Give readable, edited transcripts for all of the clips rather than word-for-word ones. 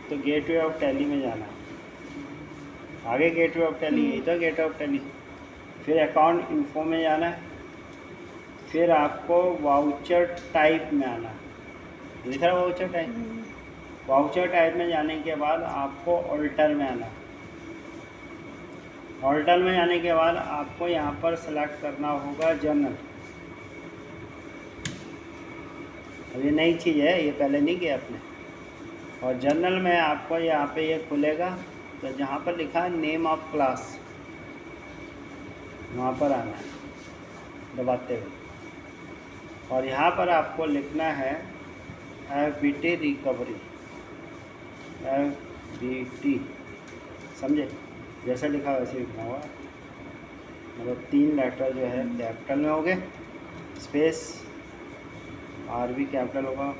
तो gateway of tally में जाना है। आगे गेटवे ऑफ टैली, यही तो गेटवे ऑफ टैली। फिर अकाउंट इन्फो में जाना है, फिर आपको वाउचर टाइप में आना है। लिखा है वाउचर टाइप। वाउचर टाइप में जाने के बाद आपको ऑल्टर में आना है। ऑल्टर में जाने के बाद आपको यहाँ पर सेलेक्ट करना होगा जर्नल। अब ये नई चीज़ है, ये पहले नहीं किया आपने। और जर्नल में आपको यहाँ पे ये खुलेगा, तो जहाँ पर लिखा है नेम ऑफ क्लास, वहाँ पर आना है दबाते हुए। और यहाँ पर आपको लिखना है FBT रिकवरी, FBT, समझे? जैसा लिखा वैसे लिखना होगा। मतलब 3 लेटर जो है कैपिटल में हो गए, स्पेस R भी कैपिटल होगा,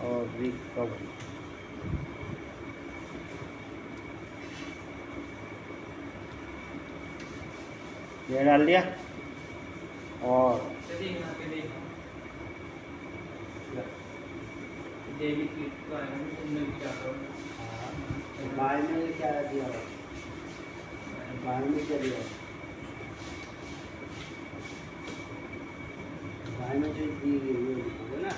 और रिकवरी। ये डाल दिया। और बाय में क्या दिया, बाय में क्या दिया, बाय में जो दी गई वो लिखोगे ना।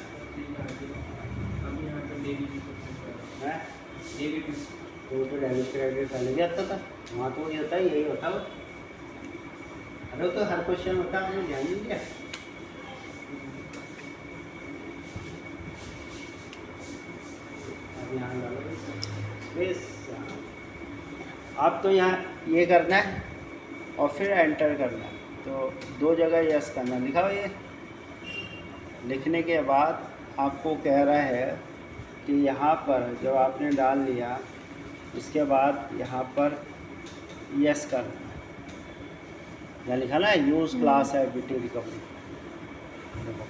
तो डेबिट क्रेडिट पहले भी आता था, वहाँ तो वही होता है, यही होता है। अरे तो हर क्वेश्चन होता है, आपने ध्यान नहीं दिया। अब यहाँ डालो, अब तो यहाँ ये करना है और फिर एंटर करना है। तो 2 जगह यस करना लिखा हुआ ये। लिखने के बाद आपको कह रहा है कि यहाँ पर जब आपने डाल लिया, इसके बाद यहाँ पर यस करना है। यहाँ लिखा ना यूज़ क्लास है FBT रिकवरी, देखो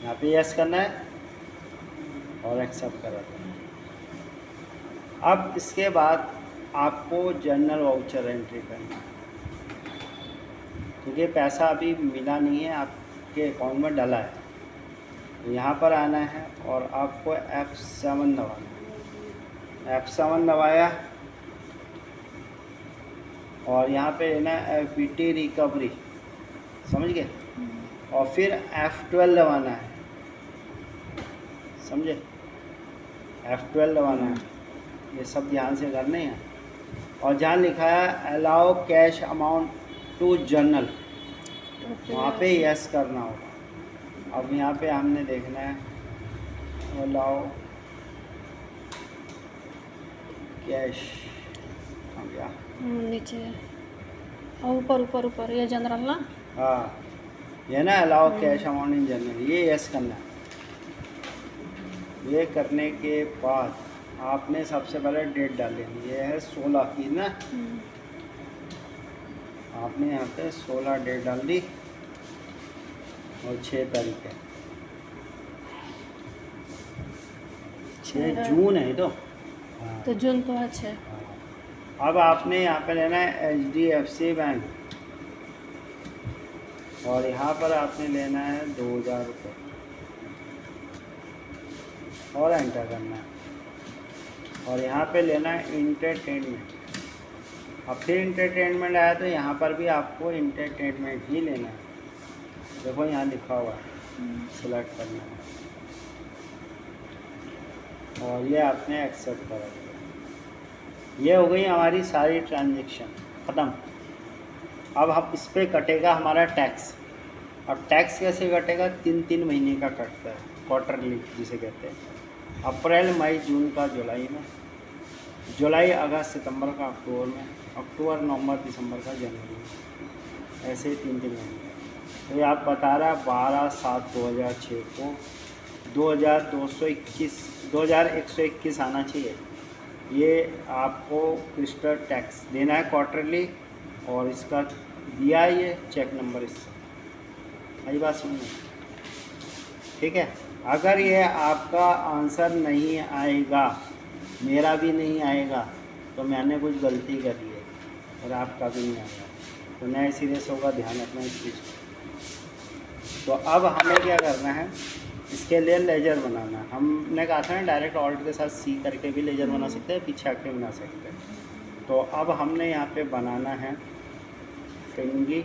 यहाँ पे यस करना है और एक्सेप्ट करा देना। अब इसके बाद आपको जर्नल वाउचर एंट्री करना है, क्योंकि पैसा अभी मिला नहीं है, आपके अकाउंट में डाला है। तो यहाँ पर आना है और आपको F7 दबाना है। F7 दबाया और यहाँ पे लेना है FBT रिकवरी, समझ गए? और फिर F12 दबाना है, समझे? F12 दबाना है। ये सब ध्यान से करने हैं। और जहाँ लिखा है allow cash amount to journal, वहाँ पे यस करना होगा। अब यहाँ पे हमने देखना है अलाउ कैश, आ गया नीचे और ऊपर ऊपर ऊपर ये जनरल ना। हाँ, ये ना allow cash amount in general, ये यस करना है। ये करने के बाद आपने सबसे पहले डेट डाल लेनी। ये है 16 की ना, आपने यहाँ पे 16 डेट डाल दी और 6 तारीख है, 6 जून है तो। हाँ, तो जून तो है 6। अब आपने यहाँ पे लेना है HDFC बैंक, और यहाँ पर आपने लेना है 2000 रुपये और एंटर करना है। और यहाँ पे लेना है इंटरटेनमेंट। अब फिर इंटरटेनमेंट आया तो यहाँ पर भी आपको इंटरटेनमेंट ही लेना है। देखो यहाँ लिखा हुआ है, सिलेक्ट करना है और ये आपने एक्सेप्ट करा दिया। ये हो गई हमारी सारी ट्रांजेक्शन ख़त्म। अब हम इस पर कटेगा हमारा टैक्स। अब टैक्स कैसे कटेगा? 3 महीने का कटता है, क्वार्टरली जिसे कहते हैं। अप्रैल, मई, जून का जुलाई में, जुलाई, अगस्त, सितंबर का अक्टूबर में, अक्टूबर, नवंबर, दिसंबर का जनवरी में, ऐसे ही 3 महीने। तो ये आप बता रहा है 12/7/2006 को 2121 आना चाहिए। ये आपको क्रिस्टल टैक्स देना है क्वार्टरली, और इसका दिया ये चेक नंबर इससे। मेरी बात सुनिए, ठीक है? अगर ये आपका आंसर नहीं आएगा, मेरा भी नहीं आएगा, तो मैंने कुछ गलती करी है और आपका भी नहीं आएगा, तो नया सीरियस होगा। ध्यान रखना इस चीज़ को। तो अब हमें क्या करना है, इसके लिए लेजर बनाना है। हमने कहा था ना डायरेक्ट ऑल्ट के साथ सी करके भी लेजर बना सकते हैं, पीछे आके बना सकते हैं। तो अब हमने यहाँ पे बनाना है फिंगी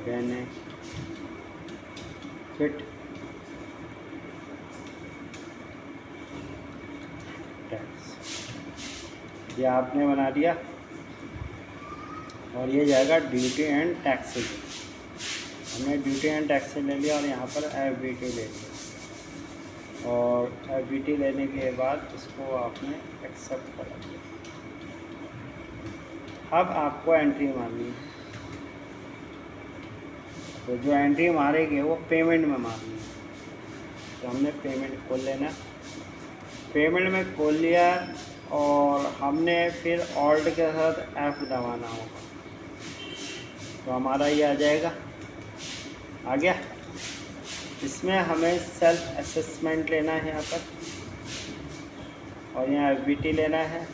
बेनिफिट टैक्स, ये आपने बना दिया। और ये जाएगा ड्यूटी एंड टैक्सेज। हमने ड्यूटी एंड टैक्सेज ले लिया और यहाँ पर FBT ले लिया। और FBT लेने के बाद इसको आपने एक्सेप्ट करा दिया। अब आपको एंट्री मारनी है, तो जो एंट्री मारेगी वो पेमेंट में मारनी है। तो हमने पेमेंट खोल लेना, पेमेंट में खोल लिया और हमने फिर ऑल्ट के साथ F दबाना होगा, तो हमारा ये आ जाएगा, आ गया। इसमें हमें सेल्फ असेसमेंट लेना है यहाँ पर, और यहाँ FBT लेना है,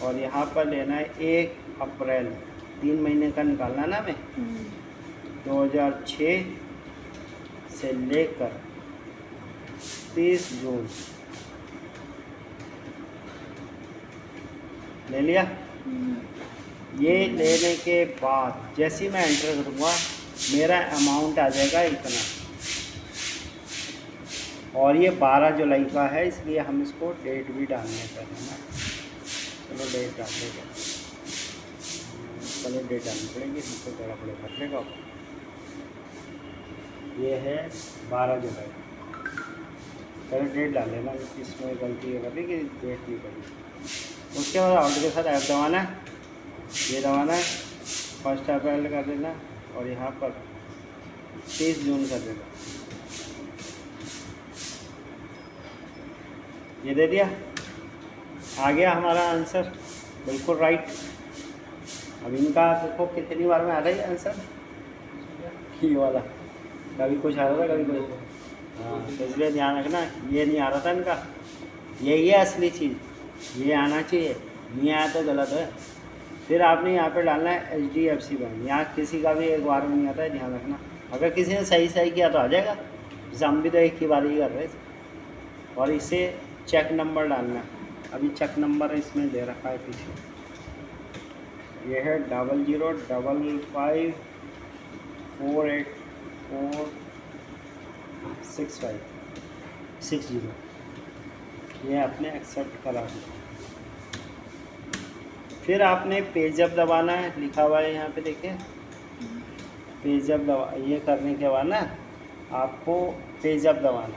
और यहाँ पर लेना है 1 अप्रैल 3 महीने का निकालना ना हमें, 2006 से लेकर 30 जून ले लिया। ये लेने के बाद जैसे ही मैं एंटर करूँगा मेरा अमाउंट आ जाएगा इतना, और ये 12 जुलाई का है, इसलिए हम इसको डेट भी डालने पहले ना। चलो डेट डाल देंगे, चलो डेट डालनी पड़ेगी, हमको बड़ा बड़े खतरे का। ये है 12 जुलाई, चलो डेट डाल लेना, इसमें गलती है कभी कि डेट नहीं पड़ी। उसके बाद ऑर्डर के साथ ऐप दबाना है, ये दबाना है, 1 अप्रैल कर देना, और यहाँ पर 30 जून कर देना। ये दे दिया, आ गया हमारा आंसर, बिल्कुल राइट। अब इनका देखो कितनी बार में आ रहा है आंसर, ये वाला कभी कुछ आ रहा था कभी कुछ। हाँ, तो इसलिए ध्यान रखना, ये नहीं आ रहा था इनका, यही है असली चीज़, ये आना चाहिए, नहीं आया तो गलत है। फिर आपने यहाँ पे डालना है HDFC बैंक, यहाँ किसी का भी एक बार में नहीं आता है, ध्यान रखना। अगर किसी ने सही सही किया तो आ जाएगा, जैसे हम भी तो एक ही बार ही कर रहे थे। और इसे चेक नंबर डालना है, अभी चेक नंबर इसमें दे रखा है पीछे, ये है 0055484656 ये आपने एक्सेप्ट करा दिया। फिर आपने पेजअप दबाना है, लिखा हुआ है यहाँ पे देखिए, पेजअप दबा, ये करने के बाद ना आपको पेजअप दबाना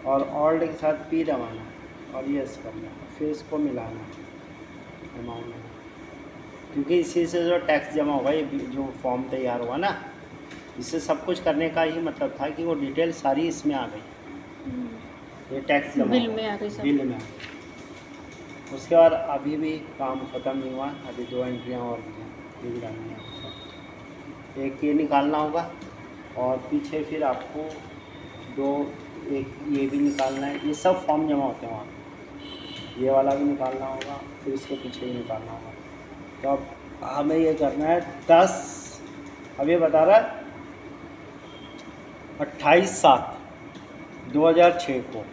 और ऑल्ट के साथ P दबाना और यस करना, फिर इसको मिलाना अमाउंट, क्योंकि इसी से जो टैक्स जमा होगा, ये जो फॉर्म तैयार हुआ ना, इससे सब कुछ करने का ही मतलब था कि वो डिटेल सारी इसमें आ गई, ये टैक्स जमा बिल में आ गई सब। बिल में आ गई। उसके बाद अभी भी काम ख़त्म नहीं हुआ, अभी 2 एंट्रियाँ और भी हैं, ये भी डालनी है। एक ये निकालना होगा और पीछे फिर आपको 2, एक ये भी निकालना है, ये सब फॉर्म जमा होते हैं वहाँ, ये वाला भी निकालना होगा, फिर इसके पीछे भी निकालना होगा। तो अब हमें ये करना है 10, अब ये बता रहा है 28/7/2006 को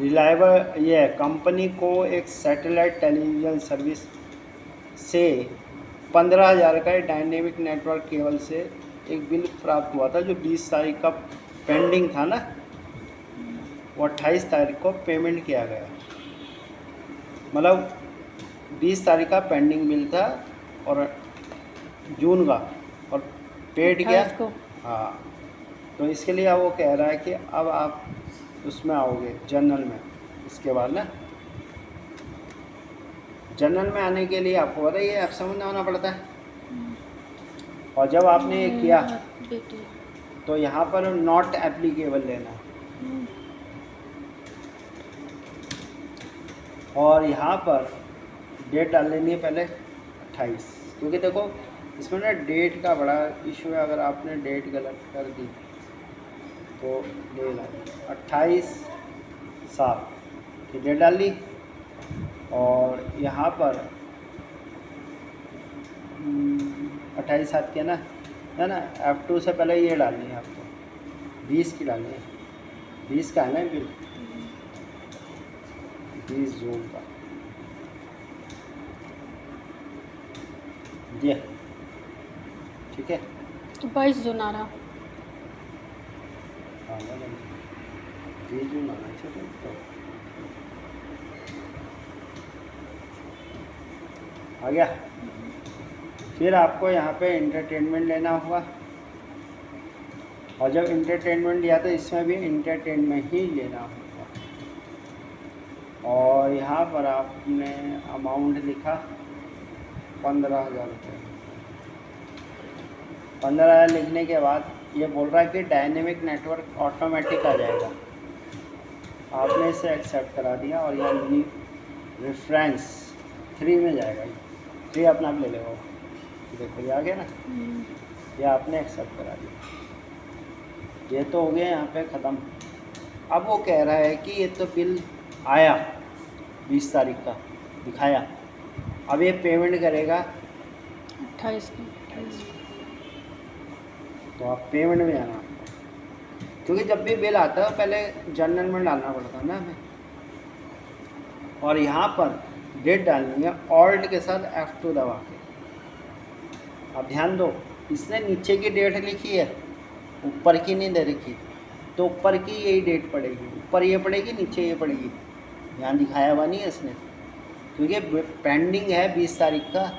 रिलायबल, ये है कंपनी को एक सैटेलाइट टेलीविज़न सर्विस से 15,000 का डायनेमिक नेटवर्क केबल से एक बिल प्राप्त हुआ था, जो 20 तारीख का पेंडिंग था ना, वो 28 तारीख को पेमेंट किया गया। मतलब 20 तारीख का पेंडिंग बिल था और जून का, और पेड किया। हाँ, तो इसके लिए वो कह रहा है कि अब आप उसमें आओगे जनरल में, इसके बाद ना जनरल में आने के लिए आपको पता ही है ऐप समझना होना पड़ता है। और जब आपने ये किया तो यहाँ पर नॉट एप्लीकेबल लेना है, और यहाँ पर डेट डाल लेनी है पहले 28, क्योंकि देखो इसमें ना डेट का बड़ा इशू है, अगर आपने डेट गलत कर दी तो ले ला 28/7 की डेट डाल ली। और यहाँ पर 28,7 की है ना। F2 से पहले ये डालनी है आपको, 20 की डालनी है। 20 का है ना बिल, 20 जून का ये, ठीक है। तो 22 जून आ रहा। हाँ 20 जून आना चाहिए तो आ गया। फिर आपको यहाँ पे इंटरटेनमेंट लेना होगा, और जब इंटरटेनमेंट लिया तो इसमें भी इंटरटेनमेंट ही लेना होगा। और यहाँ पर आपने अमाउंट लिखा 15,000 रुपये। 15,000 लिखने के बाद ये बोल रहा है कि डायनेमिक नेटवर्क ऑटोमेटिक आ जाएगा। आपने इसे एक्सेप्ट करा दिया और यह मिनी रेफरेंस 3 में जाएगा। 3 अपना आप ले लेगा, देखो ये आ गया ना, ये आपने एक्सेप्ट करा दिया। ये तो हो गया यहाँ पे ख़त्म। अब वो कह रहा है कि ये तो बिल आया 20 तारीख का दिखाया, अब ये पेमेंट करेगा 28 को। तो आप पेमेंट में आना, क्योंकि जब भी बिल आता है पहले जर्नल में डालना पड़ता है ना हमें। और यहाँ पर डेट डालनी है ऑल्ट के साथ F2 दबा के। अब ध्यान दो, इसने नीचे की डेट लिखी है, ऊपर की नहीं दे रखी, तो ऊपर की यही डेट पड़ेगी, ऊपर ये पड़ेगी, नीचे ये पड़ेगी। यहाँ दिखाया हुआ नहीं है इसने, क्योंकि पेंडिंग है 20 तारीख का,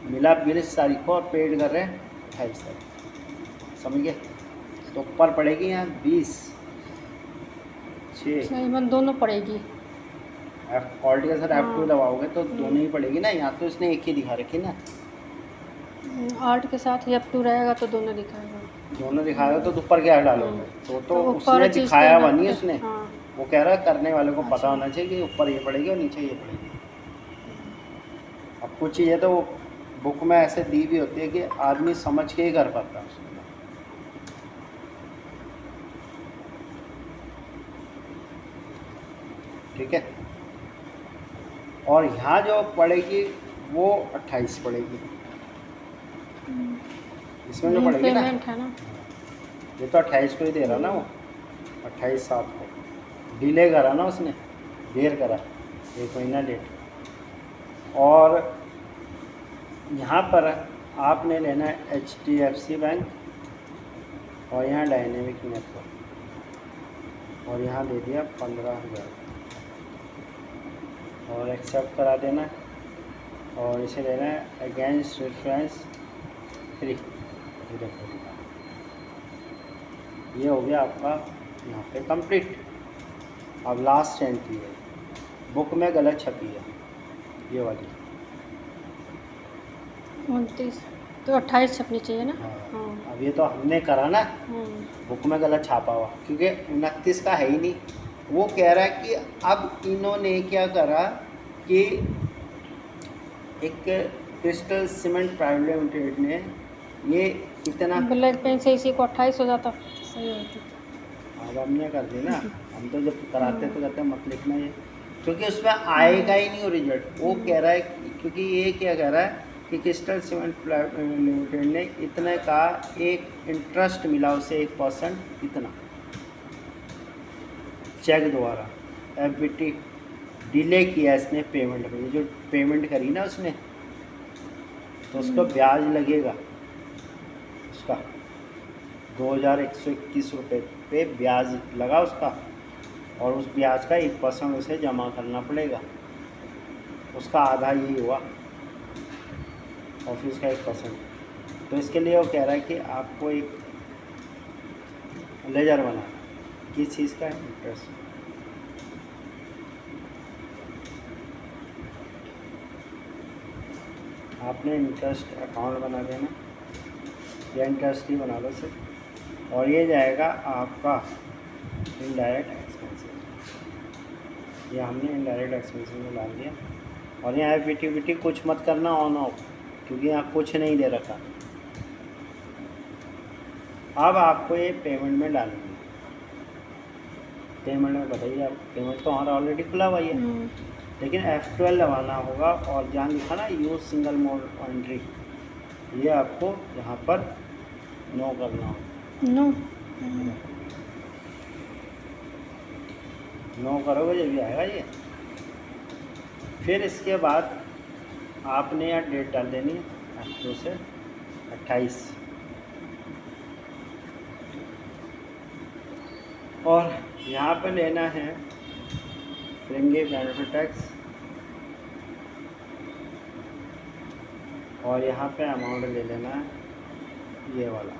मिला 20 तारीख को और पेड कर रहे हैं 28 तारीख, समझ गए। तो ऊपर पड़ेगी यहाँ 20/6 इवन दोनों पड़ेगी। ऑल्ट के साथ F2 हाँ। दबाओगे तो दोनों ही पड़ेगी ना। यहाँ तो इसने एक ही दिखा रखी ना, आर्ट के साथ F2 रहेगा तो दोनों दिखाएगा। दोनों दिखाएगा तो ऊपर क्या डालोगे। तो ऊपर उसने चीज़ दिखाया तो हुआ नहीं यहाँ उसने, पे- हाँ। वो कह रहा है करने वाले को पता अच्छा। होना चाहिए कि ऊपर ये पड़ेगी और नीचे ये पड़ेगी। अब कुछ चीज़ें तो बुक में ऐसे दी भी होती है कि आदमी समझ के ही कर पाता है उसको। ठीक है। और यहाँ जो पड़ेगी वो 28 पड़ेगी, इसमें जो पड़ेगी ना, पेमेंट है ना। ये तो 28 को ही दे रहा ना वो, 28/7 को डिले करा ना उसने, देर करा 1 महीना लेट। और यहाँ पर आपने लेना है HDFC बैंक, और यहाँ डायनेमिक नेटवर्क, और यहाँ दे दिया 15,000 और एक्सेप्ट करा देना है। और इसे लेना है अगेंस्ट रेफरेंस 3। ये हो गया आपका यहाँ पे कंप्लीट। अब लास्ट एंट्री है, बुक में गलत छपी है ये वाली। 29 तो 28 छपनी चाहिए ना। हाँ। हाँ। अब ये तो हमने करा ना, हम्म। बुक में गलत छापा हुआ, क्योंकि 29 का है ही नहीं। वो कह रहा है कि अब इन्होंने क्या करा कि एक क्रिस्टल सीमेंट प्राइवेट लिमिटेड ने ये इतना, ब्लैक पेन से इसी को 28 हो जाता, सही होती। अब हमने कर दी ना, हम तो जब कराते तो कहते हैं मत लिखना ये, क्योंकि उसमें आएगा ही नहीं वो रिजल्ट। वो कह रहा है क्योंकि ये क्या कह रहा है कि क्रिस्टल सीमेंट प्राइवेट लिमिटेड ने इतने का एक इंटरेस्ट मिला उसे 1% इतना चेक द्वारा। FBT डिले किया इसने पेमेंट में, जो पेमेंट करी ना उसने, तो उसको ब्याज लगेगा उसका 2,121 रुपये पे ब्याज लगा उसका, और उस ब्याज का 1% उसे जमा करना पड़ेगा। उसका आधा यही हुआ और फिर उसका 1%। तो इसके लिए वो कह रहा है कि आपको एक लेजर बनाना, किस चीज़ का, इंटरेस्ट। आपने इंटरेस्ट अकाउंट बना देना, या इंटरेस्ट ही बना लो सिर्फ, और ये जाएगा आपका इनडायरेक्ट एक्सपेंसेस। ये हमने इनडायरेक्ट एक्सपेंसेस में डाल दिया। और यहाँ FBT कुछ मत करना ऑन ऑफ, क्योंकि यहाँ कुछ नहीं दे रखा। अब आपको ये पेमेंट में डालनी है। पेमेंट में बताइए आप, पेमेंट तो हमारा ऑलरेडी खुला हुआ ही है, लेकिन F12 दबाना होगा। और जहाँ लिखा ना यूज़ सिंगल मोड एंट्री, ये आपको यहाँ पर नो करना होगा। नो। नो करोगे जब भी आएगा ये। फिर इसके बाद आपने यहाँ डेट डाल देनी है 2 से 28 और यहाँ पे लेना है फ्रिंगी बेनिफिट टैक्स और यहाँ पे अमाउंट ले लेना है ये वाला।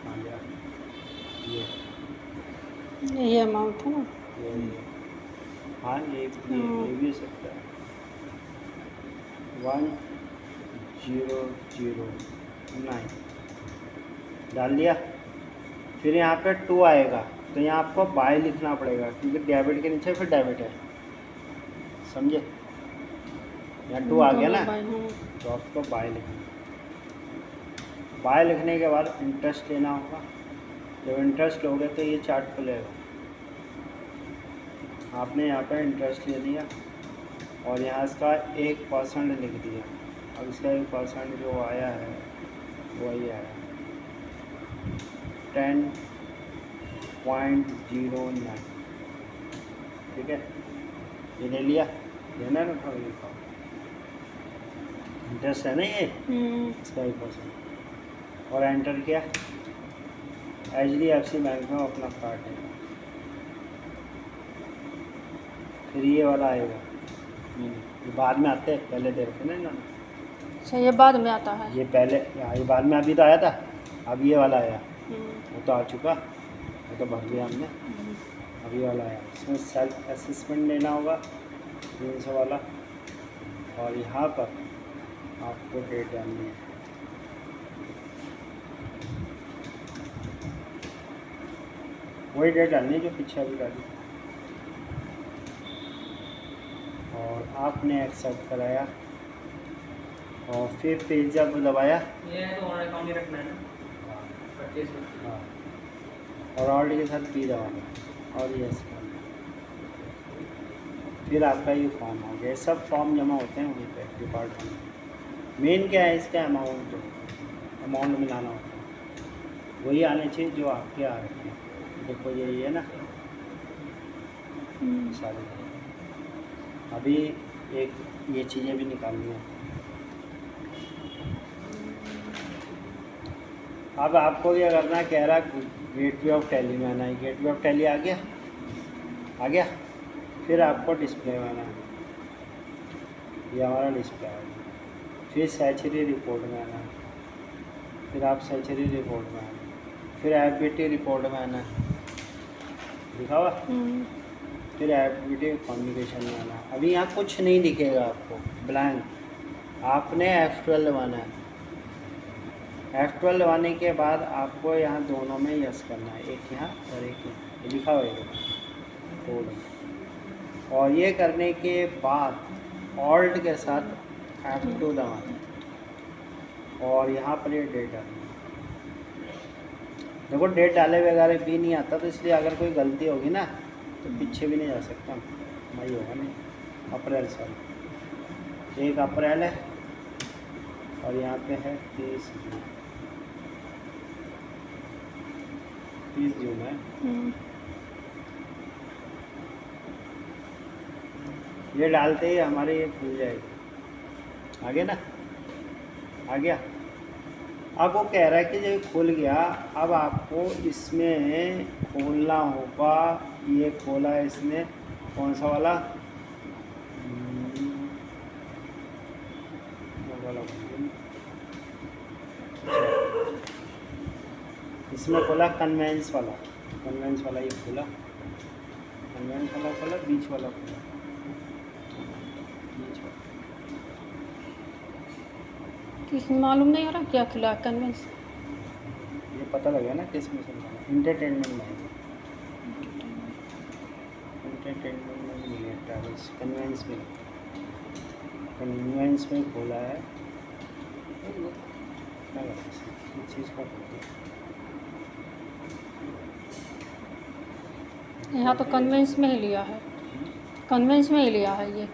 हाँ ये अमाउंट है ना। ये हाँ ये भी हो सकता है 1009 डाल दिया। फिर यहाँ पे 2 आएगा तो यहाँ आपको बाय लिखना पड़ेगा क्योंकि डेबिट के नीचे फिर डेबिट है, समझे। यहाँ 2 आ गया ना तो आपको बाय लिखना। बाय लिखने के बाद इंटरेस्ट लेना होगा। जब इंटरेस्ट लोगे तो ये चार्ट खुलेगा। आपने यहाँ पे इंटरेस्ट ले लिया और यहाँ इसका 1% लिख दिया। अब इसका 1% जो आया है वही आया 10.09। ठीक है, ये ले लिया, लेना है ना थोड़ा लिखा इंटरेस्ट है ना ये इसका 1% और एंटर किया। HDFC बैंक में अपना कार्ड है। फिर ये वाला आएगा, ये बाद में आते हैं, पहले दे रखे ना इन्होंने। अच्छा ये बाद में आता है। ये पहले ये बाद में अभी तो आया था, अब ये वाला आया। वो तो आ चुका, वो तो भर दिया हमने। अभी वाला आया, इसमें सेल्फ असेसमेंट लेना होगा 300 वाला और यहाँ पर आपको डेट डालनी है। वही डेट डालनी है जो पीछे अभी डाली और आपने एक्सेप्ट कराया और फिर पेज जब दबाया ये तो ऑन अकाउंट ही रखना है ना। हाँ और ऑल्ट के साथ पी दबाना और यस करना। फिर आपका ये फॉर्म आ गया। सब फॉर्म जमा होते हैं वहीं पे डिपार्टमेंट। मेन क्या है इसका अमाउंट मिलाना होता है, वही आने चाहिए जो आपके आ रखे हैं। देखो यही है ना सारे। अभी एक ये चीज़ें भी निकालनी है। अब आपको क्या करना है, कह रहा गेटवे ऑफ टैली में आना है। गेटवे ऑफ टैली आ गया। फिर आपको डिस्प्ले में आना है, ये हमारा डिस्प्ले आ गया। फिर सैचुरी रिपोर्ट में आना है, फिर आप सैचुरी रिपोर्ट में आना, फिर एफबीटी रिपोर्ट में आना है, लिखा हुआ। फिर एफबीटी कम्युनिकेशन में आना। अभी यहाँ कुछ नहीं दिखेगा आपको, ब्लैंक। आपने F12 दबाना है। F12 दबाने के बाद आपको यहाँ दोनों में यस करना है, एक यहाँ और एक यहाँ, ये लिखा हुआ है। और ये करने के बाद ऑल्ट के साथ F2 दबाना है और यहाँ पर ये डेट डालना है। देखो डेट डाले वगैरह भी नहीं आता, तो इसलिए अगर कोई गलती होगी ना तो पीछे भी नहीं जा सकता। मई होगा नहीं, अप्रैल साल 1 अप्रैल है और यहाँ पे है 30 जून है। ये डालते ही हमारे ये खुल जाएगी। आगे ना, आ गया। अब वो कह रहा है कि जब खुल गया, अब आपको इसमें खोलना होगा। ये खोला है इसने, कौन सा वाला? इसमें खोला कन्वेंस वाला ये खोला, कन्वेंस वाला खोला, बीच वाला खोला। किसमें मालूम नहीं हो रहा क्या खुला कन्वेंस। ये पता लगे ना किस में चल रहा है। इंटरटेनमेंट में नहीं है, ट्रैवल्स कन्वेंस में खोला है। क्या इस चीज़ का यहाँ तो कन्वेंस में ही लिया है, कन्वेंस में ही लिया है ये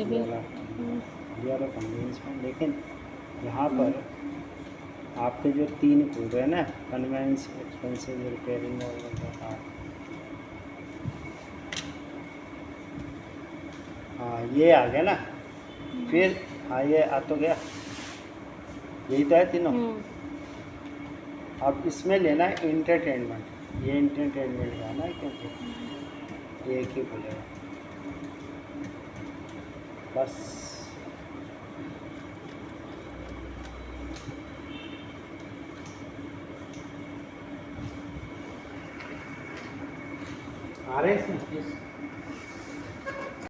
भी। दिया तो कन्वेंस में, लेकिन यहाँ पर आपके जो 3 पूरे हैं ना, कन्वेंस, एक्सपेंसिव, रिपेयरिंग और हाँ ये आ गया ना। फिर हाँ ये आ तो गया, यही तो है तीनों। अब इसमें लेना है इंटरटेनमेंट, ये इंटरटेनमेंट का ना, क्योंकि एक ही बोलेगा बस। आ रहे हैं इसमें।